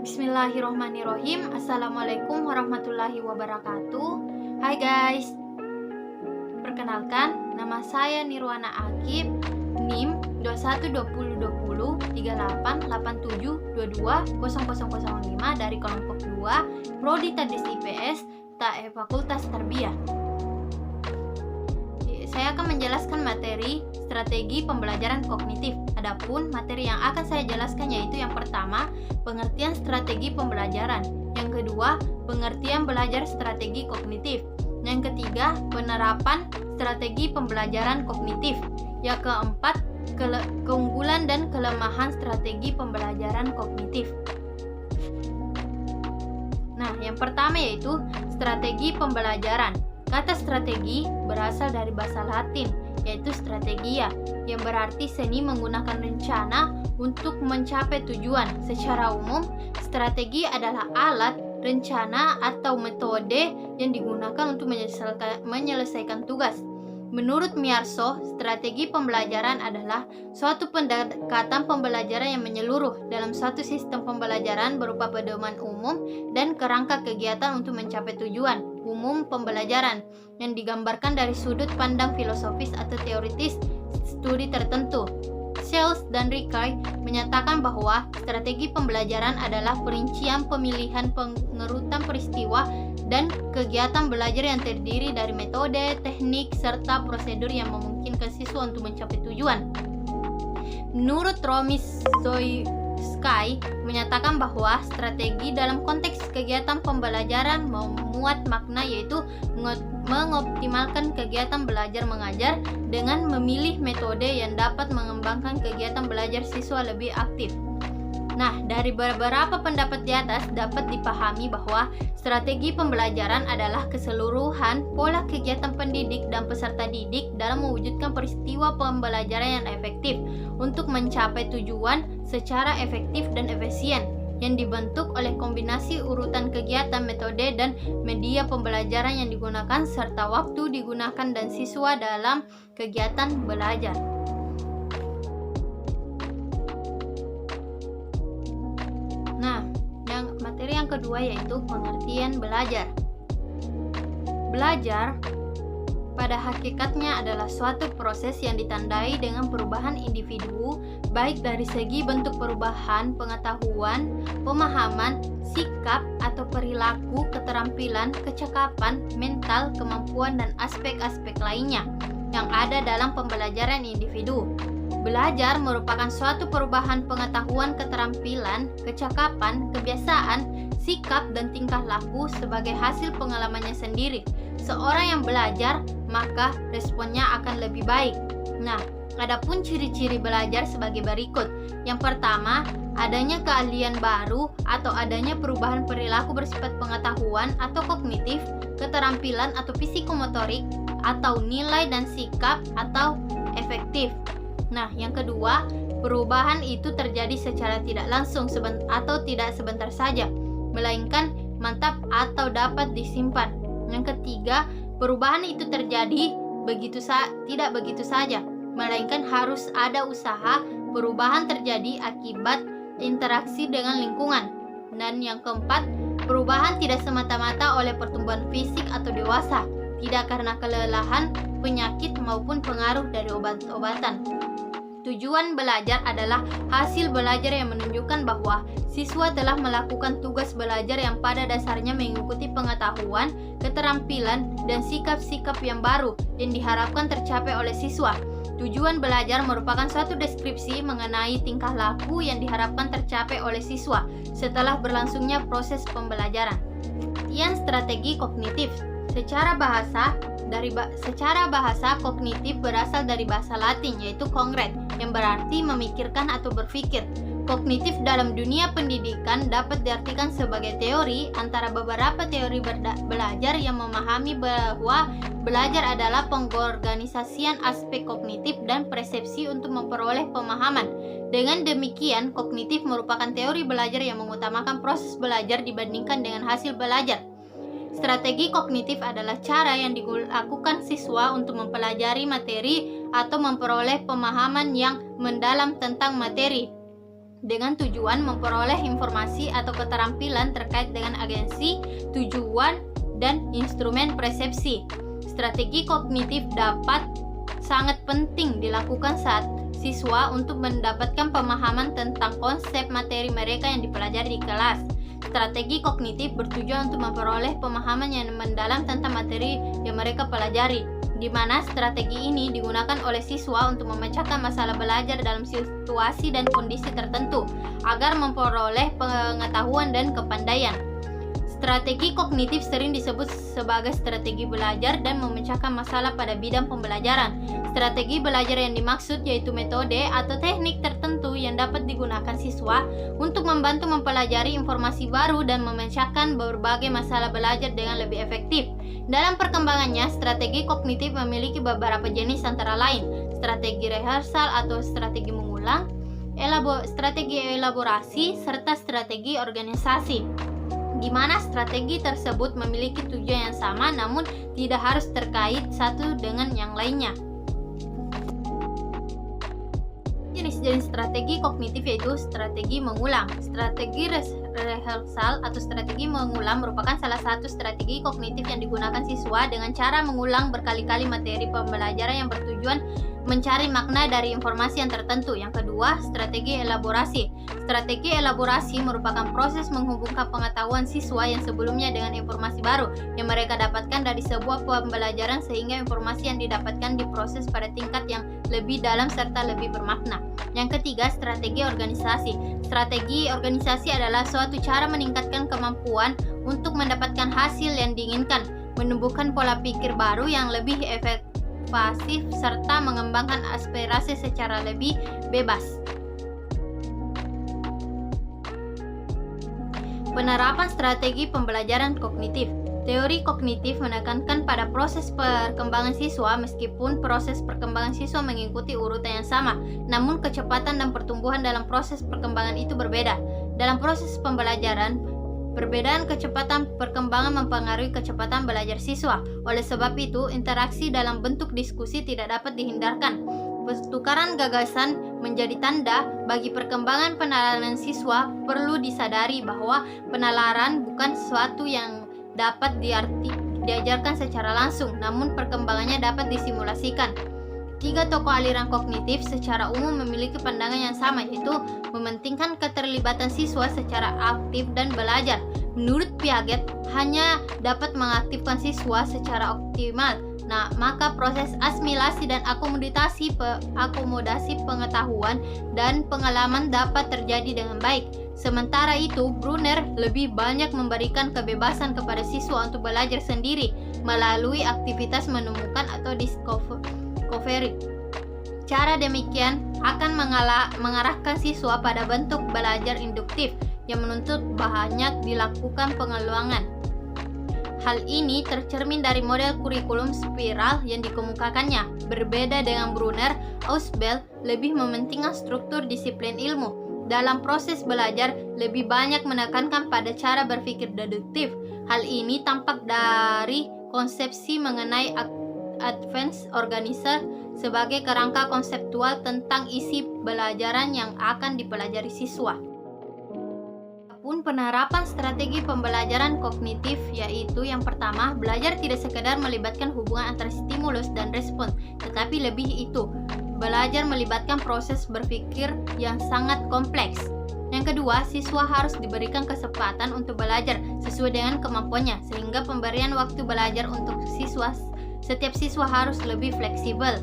Bismillahirrohmanirrohim. Assalamualaikum warahmatullahi wabarakatuh. Hai guys, perkenalkan, nama saya Nirwana Akib, NIM 2120203887220005 dari kelompok 2 Prodi Tadris IPS TAE Fakultas Tarbiyah. Saya akan menjelaskan materi strategi pembelajaran kognitif. Adapun materi yang akan saya jelaskan yaitu yang pertama, pengertian strategi pembelajaran. Yang kedua, pengertian belajar strategi kognitif. Yang ketiga, penerapan strategi pembelajaran kognitif. Yang keempat, keunggulan dan kelemahan strategi pembelajaran kognitif. Nah, yang pertama yaitu strategi pembelajaran. Kata strategi berasal dari bahasa Latin, yaitu strategia, yang berarti seni menggunakan rencana untuk mencapai tujuan. Secara umum, strategi adalah alat, rencana, atau metode yang digunakan untuk menyelesaikan tugas. Menurut Miyarso, strategi pembelajaran adalah suatu pendekatan pembelajaran yang menyeluruh dalam suatu sistem pembelajaran berupa pedoman umum dan kerangka kegiatan untuk mencapai tujuan umum pembelajaran yang digambarkan dari sudut pandang filosofis atau teoritis studi tertentu. Sells dan Rickey menyatakan bahwa strategi pembelajaran adalah perincian pemilihan pengerutan peristiwa dan kegiatan belajar yang terdiri dari metode, teknik, serta prosedur yang memungkinkan siswa untuk mencapai tujuan. Menurut Romy Sky menyatakan bahwa strategi dalam konteks kegiatan pembelajaran memuat makna yaitu mengoptimalkan kegiatan belajar mengajar dengan memilih metode yang dapat mengembangkan kegiatan belajar siswa lebih aktif. Nah, dari beberapa pendapat di atas dapat dipahami bahwa strategi pembelajaran adalah keseluruhan pola kegiatan pendidik dan peserta didik dalam mewujudkan peristiwa pembelajaran yang efektif untuk mencapai tujuan secara efektif dan efisien, yang dibentuk oleh kombinasi urutan kegiatan, metode, dan media pembelajaran yang digunakan serta waktu digunakan dan siswa dalam kegiatan belajar. Nah, materi yang kedua yaitu pengertian belajar. Belajar pada hakikatnya adalah suatu proses yang ditandai dengan perubahan individu, baik dari segi bentuk perubahan, pengetahuan, pemahaman, sikap atau perilaku, keterampilan, kecakapan, mental, kemampuan, dan aspek-aspek lainnya yang ada dalam pembelajaran individu. Belajar merupakan suatu perubahan pengetahuan, keterampilan, kecakapan, kebiasaan, sikap, dan tingkah laku sebagai hasil pengalamannya sendiri. Seorang yang belajar, maka responnya akan lebih baik. Nah, adapun ciri-ciri belajar sebagai berikut. Yang pertama, adanya keahlian baru atau adanya perubahan perilaku bersifat pengetahuan atau kognitif, keterampilan atau psikomotorik, atau nilai dan sikap atau efektif. Nah, yang kedua, perubahan itu terjadi secara tidak langsung atau tidak sebentar saja, melainkan mantap atau dapat disimpan. Yang ketiga, perubahan itu terjadi tidak begitu saja, melainkan harus ada usaha. Perubahan terjadi akibat interaksi dengan lingkungan. Dan yang keempat, perubahan tidak semata-mata oleh pertumbuhan fisik atau dewasa, tidak karena kelelahan, penyakit maupun pengaruh dari obat-obatan. Tujuan belajar adalah hasil belajar yang menunjukkan bahwa siswa telah melakukan tugas belajar yang pada dasarnya mengikuti pengetahuan, keterampilan, dan sikap-sikap yang baru yang diharapkan tercapai oleh siswa. Tujuan belajar merupakan suatu deskripsi mengenai tingkah laku yang diharapkan tercapai oleh siswa setelah berlangsungnya proses pembelajaran. Yang strategi kognitif. Secara bahasa, kognitif berasal dari bahasa Latin yaitu cogere, yang berarti memikirkan atau berpikir. Kognitif dalam dunia pendidikan dapat diartikan sebagai teori antara beberapa teori belajar yang memahami bahwa belajar adalah pengorganisasian aspek kognitif dan persepsi untuk memperoleh pemahaman. Dengan demikian, kognitif merupakan teori belajar yang mengutamakan proses belajar dibandingkan dengan hasil belajar. Strategi kognitif adalah cara yang dilakukan siswa untuk mempelajari materi atau memperoleh pemahaman yang mendalam tentang materi. dengan tujuan memperoleh informasi atau keterampilan terkait dengan agensi, tujuan, dan instrumen persepsi. Strategi kognitif dapat sangat penting dilakukan saat siswa untuk mendapatkan pemahaman tentang konsep materi mereka yang dipelajari di kelas. Strategi kognitif bertujuan untuk memperoleh pemahaman yang mendalam tentang materi yang mereka pelajari, di mana strategi ini digunakan oleh siswa untuk memecahkan masalah belajar dalam situasi dan kondisi tertentu agar memperoleh pengetahuan dan kepandaian. Strategi kognitif sering disebut sebagai strategi belajar dan memecahkan masalah pada bidang pembelajaran. Strategi belajar yang dimaksud yaitu metode atau teknik tertentu yang dapat digunakan siswa untuk membantu mempelajari informasi baru dan memecahkan berbagai masalah belajar dengan lebih efektif. Dalam perkembangannya, strategi kognitif memiliki beberapa jenis antara lain: strategi rehearsal atau strategi mengulang, strategi elaborasi, serta strategi organisasi, di mana strategi tersebut memiliki tujuan yang sama namun tidak harus terkait satu dengan yang lainnya. Jenis-jenis strategi kognitif yaitu strategi mengulang. Strategi rehearsal atau strategi mengulang merupakan salah satu strategi kognitif yang digunakan siswa dengan cara mengulang berkali-kali materi pembelajaran yang bertujuan mencari makna dari informasi yang tertentu. Yang kedua, strategi elaborasi. Strategi elaborasi merupakan proses menghubungkan pengetahuan siswa yang sebelumnya dengan informasi baru yang mereka dapatkan dari sebuah pembelajaran sehingga informasi yang didapatkan diproses pada tingkat yang lebih dalam serta lebih bermakna. Yang ketiga, strategi organisasi. Strategi organisasi adalah suatu cara meningkatkan kemampuan untuk mendapatkan hasil yang diinginkan, menumbuhkan pola pikir baru yang lebih efektif, pasif, serta mengembangkan aspirasi secara lebih bebas. Penerapan strategi pembelajaran kognitif. Teori kognitif menekankan pada proses perkembangan siswa meskipun proses perkembangan siswa mengikuti urutan yang sama, namun kecepatan dan pertumbuhan dalam proses perkembangan itu berbeda. Dalam proses pembelajaran, perbedaan kecepatan perkembangan mempengaruhi kecepatan belajar siswa. Oleh sebab itu, interaksi dalam bentuk diskusi tidak dapat dihindarkan. Pertukaran gagasan menjadi tanda bagi perkembangan penalaran siswa. Perlu disadari bahwa penalaran bukan sesuatu yang dapat diajarkan secara langsung, namun perkembangannya dapat disimulasikan. Tiga tokoh aliran kognitif secara umum memiliki pandangan yang sama, yaitu mementingkan keterlibatan siswa secara aktif dan belajar. Menurut Piaget, hanya dapat mengaktifkan siswa secara optimal. Maka proses asimilasi dan akomodasi pengetahuan dan pengalaman dapat terjadi dengan baik. Sementara itu, Brunner lebih banyak memberikan kebebasan kepada siswa untuk belajar sendiri melalui aktivitas menemukan atau discovery. Cara demikian akan mengarahkan siswa pada bentuk belajar induktif yang menuntut banyak dilakukan pengulangan. Hal ini tercermin dari model kurikulum spiral yang dikemukakannya. Berbeda dengan Brunner, Ausubel lebih mementingkan struktur disiplin ilmu. Dalam proses belajar, lebih banyak menekankan pada cara berpikir deduktif. Hal ini tampak dari konsepsi mengenai advanced organizer sebagai kerangka konseptual tentang isi pelajaran yang akan dipelajari siswa. Penerapan strategi pembelajaran kognitif yaitu yang pertama, belajar tidak sekedar melibatkan hubungan antara stimulus dan respons, tetapi lebih itu, belajar melibatkan proses berpikir yang sangat kompleks. Yang kedua, siswa harus diberikan kesempatan untuk belajar sesuai dengan kemampuannya, sehingga pemberian waktu belajar untuk setiap siswa harus lebih fleksibel.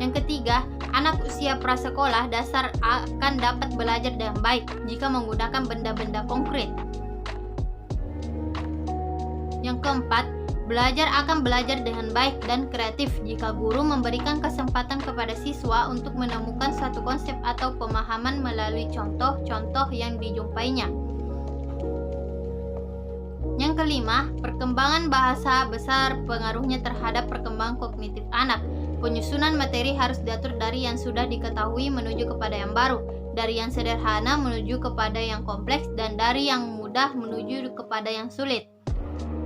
Yang ketiga, anak usia prasekolah dasar akan dapat belajar dengan baik jika menggunakan benda-benda konkret. Yang keempat, belajar akan belajar dengan baik dan kreatif jika guru memberikan kesempatan kepada siswa untuk menemukan suatu konsep atau pemahaman melalui contoh-contoh yang dijumpainya. Yang kelima, perkembangan bahasa besar pengaruhnya terhadap perkembangan kognitif anak. Penyusunan materi harus diatur dari yang sudah diketahui menuju kepada yang baru, dari yang sederhana menuju kepada yang kompleks, dan dari yang mudah menuju kepada yang sulit.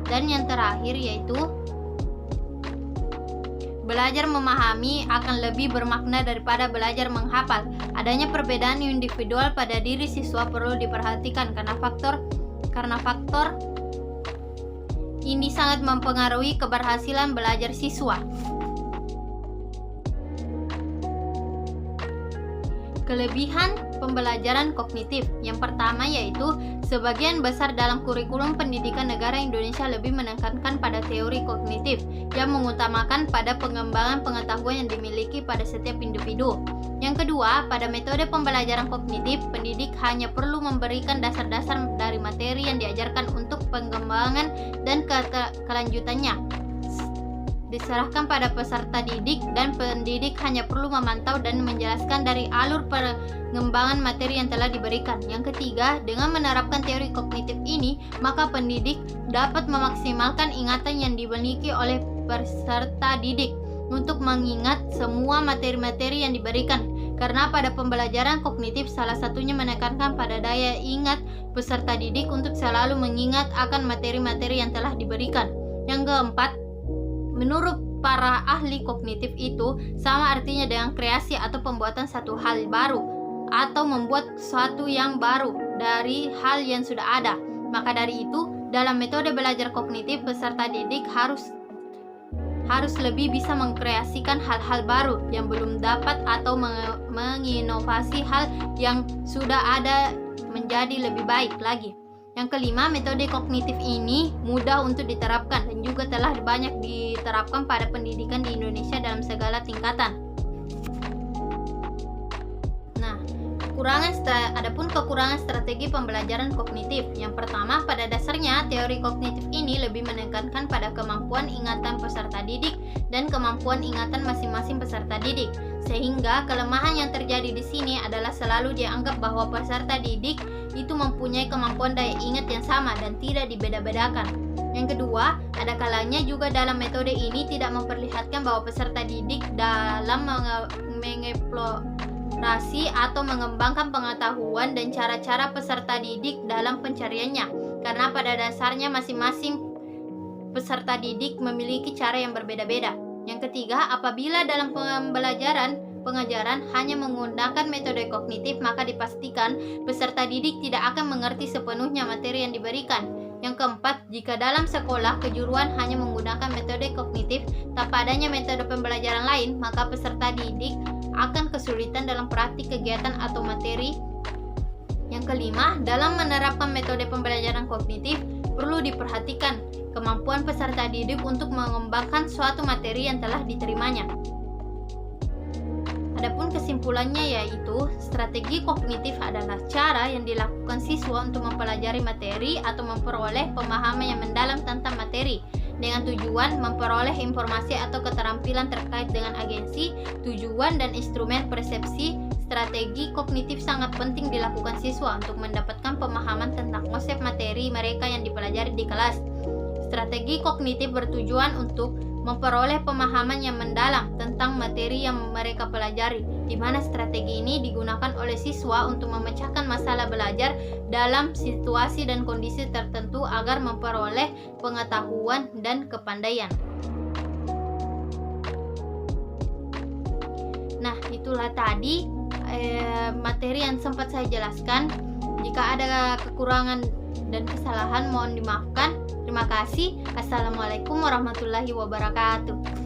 Dan yang terakhir yaitu belajar memahami akan lebih bermakna daripada belajar menghafal. Adanya perbedaan individual pada diri siswa perlu diperhatikan karena faktor ini sangat mempengaruhi keberhasilan belajar siswa. Kelebihan pembelajaran kognitif. Yang pertama yaitu sebagian besar dalam kurikulum pendidikan negara Indonesia lebih menekankan pada teori kognitif yang mengutamakan pada pengembangan pengetahuan yang dimiliki pada setiap individu. Yang kedua, pada metode pembelajaran kognitif, pendidik hanya perlu memberikan dasar-dasar dari materi yang diajarkan untuk pengembangan dan kelanjutannya diserahkan pada peserta didik, dan pendidik hanya perlu memantau dan menjelaskan dari alur pengembangan materi yang telah diberikan. Yang ketiga, dengan menerapkan teori kognitif ini, maka pendidik dapat memaksimalkan ingatan yang dimiliki oleh peserta didik untuk mengingat semua materi-materi yang diberikan. Karena pada pembelajaran kognitif salah satunya menekankan pada daya ingat peserta didik untuk selalu mengingat akan materi-materi yang telah diberikan. Yang keempat, menurut para ahli kognitif itu sama artinya dengan kreasi atau pembuatan satu hal baru atau membuat sesuatu yang baru dari hal yang sudah ada. Maka dari itu, dalam metode belajar kognitif, peserta didik harus lebih bisa mengkreasikan hal-hal baru yang belum dapat atau menginovasi hal yang sudah ada menjadi lebih baik lagi. Yang kelima, metode kognitif ini mudah untuk diterapkan dan juga telah banyak diterapkan pada pendidikan di Indonesia dalam segala tingkatan. Nah, adapun kekurangan strategi pembelajaran kognitif. Yang pertama, pada dasarnya teori kognitif ini lebih menekankan pada kemampuan ingatan peserta didik dan kemampuan ingatan masing-masing peserta didik. Sehingga kelemahan yang terjadi di sini adalah selalu dianggap bahwa peserta didik itu mempunyai kemampuan daya ingat yang sama dan tidak dibeda-bedakan. Yang kedua, ada kalanya juga dalam metode ini tidak memperlihatkan bahwa peserta didik dalam mengeksplorasi atau mengembangkan pengetahuan dan cara-cara peserta didik dalam pencariannya, karena pada dasarnya masing-masing peserta didik memiliki cara yang berbeda-beda. Yang ketiga, apabila dalam pengajaran hanya menggunakan metode kognitif, maka dipastikan peserta didik tidak akan mengerti sepenuhnya materi yang diberikan. Yang keempat, jika dalam sekolah kejuruan hanya menggunakan metode kognitif tanpa adanya metode pembelajaran lain, maka peserta didik akan kesulitan dalam praktik kegiatan atau materi. Yang kelima, dalam menerapkan metode pembelajaran kognitif perlu diperhatikan kemampuan peserta didik untuk mengembangkan suatu materi yang telah diterimanya. Adapun kesimpulannya yaitu strategi kognitif adalah cara yang dilakukan siswa untuk mempelajari materi atau memperoleh pemahaman yang mendalam tentang materi dengan tujuan memperoleh informasi atau keterampilan terkait dengan agensi, tujuan, dan instrumen persepsi. Strategi kognitif sangat penting dilakukan siswa untuk mendapatkan pemahaman tentang konsep materi mereka yang dipelajari di kelas. Strategi kognitif bertujuan untuk memperoleh pemahaman yang mendalam tentang materi yang mereka pelajari, di mana strategi ini digunakan oleh siswa untuk memecahkan masalah belajar dalam situasi dan kondisi tertentu agar memperoleh pengetahuan dan kepandaian. Nah, itulah tadi materi yang sempat saya jelaskan. Jika ada kekurangan dan kesalahan mohon dimaafkan. Terima kasih. Assalamualaikum warahmatullahi wabarakatuh.